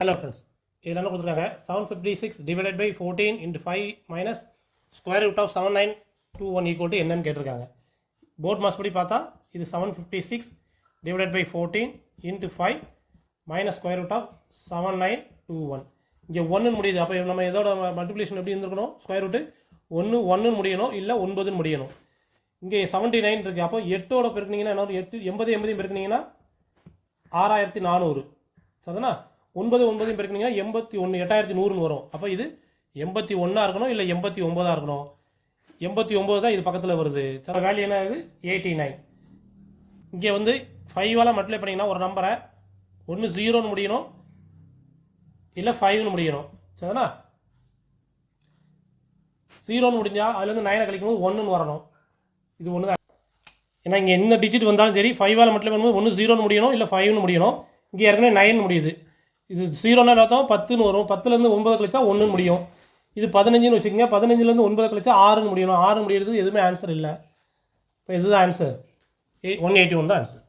Hello friends, இதில் என்ன கொடுத்துருக்காங்க 756 divided by 14 into 5 minus square root of 7921 equal to என்னன்னு கேட்டிருக்காங்க. போர்ட் மாஸ் படி பார்த்தா இது 756 divided by 14 into 5 minus square root of 7921. இங்கே 1 முடியுது. அப்போ நம்ம இதோட மல்டிப்ளிகேஷன் எப்படி இருந்திருக்கணும்? ஸ்கொயர் ரூட்டு 1 முடியணும், இல்லை 9 முடியணும். இங்கே 79 இருக்குது. அப்போ 8ஓட பெருக்குனீங்கன்னா என்ன? 8 80 பெருக்குனீங்கன்னா 6400. சரிதானா? 9 பெருக்குனீங்கன்னா 81 8100 வரும். அப்போ இது 81 இருக்கணும், இல்லை 89 இருக்கணும். 89 தான் இது பக்கத்தில் வருது. சில வேல்யூ என்ன ஆகுது? 89. இங்கே வந்து 5ஆல் மல்டிப்ளை பண்ணிங்கன்னா ஒரு நம்பரை ஒன்று 0ன்னு முடியணும், இல்லை 5ன்னு முடியணும். சரிதானா? 0ன்னு முடிஞ்சால் அதுலேருந்து 9 கழிக்கும்போது 1ன்னு வரணும். இது ஒன்று தான். ஏன்னா இங்கே எந்த டிஜிட் வந்தாலும் சரி 5ஆல் மல்டிப்ளை பண்ணும்போது ஒன்று 0ன்னு முடியணும், இல்லை 5ன்னு முடியணும். இங்கே ஏற்கனவே 9 முடியுது. இது 0ன்னா அர்த்தம் 10ன்னு வரும். 10லேருந்து 9 கழிச்சா 1ன்னு முடியும். இது 15ன்னு வச்சுக்கோங்க. 15லேருந்து 9 கழிச்சா 6ன்னு முடியணும். 6 முடிகிறது எதுவுமே ஆன்சர் இல்லை. இப்போ இதுதான் ஆன்சர். 181 தான் ஆன்சர்.